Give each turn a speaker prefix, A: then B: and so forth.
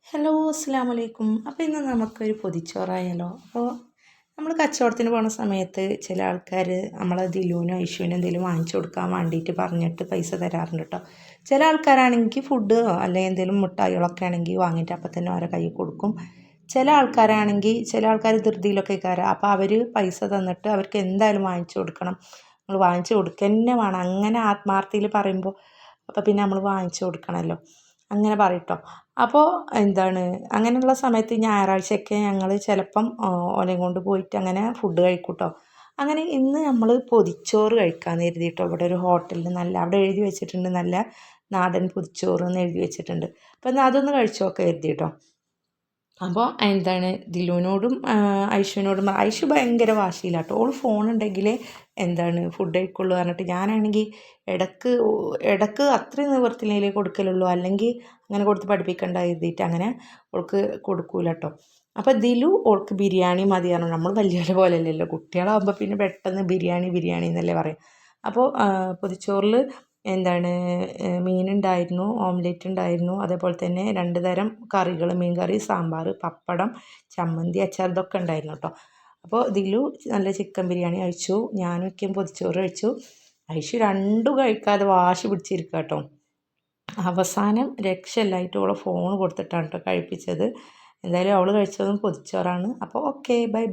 A: Hello അസ്സാം വലൈക്കും. അപ്പോൾ ഇന്ന് നമുക്കൊരു പൊതിച്ചോറായാലോ. അപ്പോൾ നമ്മൾ കച്ചവടത്തിന് പോണ സമയത്ത് ചില ആൾക്കാർ നമ്മളെ ദിലുവിനോ ഐഷുവിനോ എന്തെങ്കിലും വാങ്ങിച്ചു കൊടുക്കാൻ വേണ്ടിയിട്ട് പറഞ്ഞിട്ട് പൈസ തരാറുണ്ട് കേട്ടോ. ചില ആൾക്കാരാണെങ്കിൽ ഫുഡ് അല്ലെങ്കിൽ എന്തെങ്കിലും മിഠായികളൊക്കെ ആണെങ്കിൽ വാങ്ങിയിട്ട് അപ്പം തന്നെ അവരെ കയ്യിൽ കൊടുക്കും. ചില ആൾക്കാർ ധൃതിയിലൊക്കെ കയറാം. അപ്പോൾ അവർ പൈസ തന്നിട്ട് അവർക്ക് എന്തായാലും വാങ്ങിച്ചു കൊടുക്കണം, നമ്മൾ വാങ്ങിച്ചു കൊടുക്കുക തന്നെ വേണം. അങ്ങനെ ആത്മാർത്ഥതയിൽ പറയുമ്പോൾ അപ്പോൾ പിന്നെ നമ്മൾ വാങ്ങിച്ചു കൊടുക്കണമല്ലോ, അങ്ങനെ പറയട്ടോ. അപ്പോൾ അങ്ങനെയുള്ള സമയത്ത് ഞായറാഴ്ചയൊക്കെ ഞങ്ങൾ ചിലപ്പം ഓലയും കൊണ്ട് പോയിട്ട് അങ്ങനെ ഫുഡ് കഴിക്കും കേട്ടോ. അങ്ങനെ ഇന്ന് നമ്മൾ പൊതിച്ചോറ് കഴിക്കാമെന്ന് കരുതിയിട്ടോ. ഇവിടെ ഒരു ഹോട്ടലിൽ അവിടെ എഴുതി വെച്ചിട്ടുണ്ട് നല്ല നാടൻ പൊതിച്ചോറ് എന്ന് എഴുതി വെച്ചിട്ടുണ്ട്. അപ്പോൾ എന്നാൽ അതൊന്ന് കഴിച്ചു നോക്കാം കരുതിയിട്ടോ. അപ്പോൾ ദിലുവിനോടും ഐഷുവിനോടും ഐഷു ഭയങ്കര വാശിയിലാട്ടോ. ഓൾ ഫോണുണ്ടെങ്കിലേ ഫുഡ് കഴിക്കുള്ളൂ പറഞ്ഞിട്ട് ഞാനാണെങ്കിൽ ഇടക്ക് അത്രയും നിവർത്തിയിലേ കൊടുക്കലുള്ളൂ, അല്ലെങ്കിൽ അങ്ങനെ കൊടുത്ത് പഠിപ്പിക്കണ്ട എഴുതിയിട്ട് അങ്ങനെ ഓൾക്ക് കൊടുക്കൂല കേട്ടോ. അപ്പോൾ ദിലു ഓൾക്ക് ബിരിയാണി മതി പറഞ്ഞു. നമ്മൾ വലിയ പോലെ അല്ലല്ലോ, കുട്ടികളാകുമ്പോൾ പിന്നെ പെട്ടെന്ന് ബിരിയാണി എന്നല്ലേ പറയും. അപ്പോൾ പൊതിച്ചോറിൽ മീനുണ്ടായിരുന്നു, ഓംലെറ്റ് ഉണ്ടായിരുന്നു, അതേപോലെ തന്നെ 2 തരം കറികൾ, മീൻ കറി, സാമ്പാർ, പപ്പടം, ചമ്മന്തി, അച്ചാർ, ഇതൊക്കെ ഉണ്ടായിരുന്നു കേട്ടോ. അപ്പോൾ ദിലു നല്ല ചിക്കൻ ബിരിയാണി കഴിച്ചു, ഞാനൊക്കെ പൊതിച്ചോറ് കഴിച്ചു. ഐഷു രണ്ടും കഴിക്കാതെ വാശി പിടിച്ചിരിക്കുക കേട്ടോ. അവസാനം രക്ഷയില്ലായിട്ട് ഓളെ ഫോൺ കൊടുത്തിട്ടാണ് കേട്ടോ കഴിപ്പിച്ചത്. എന്തായാലും അവൾ കഴിച്ചതും പൊതിച്ചോറാണ്. അപ്പോൾ ഓക്കെ, ബൈ ബൈ.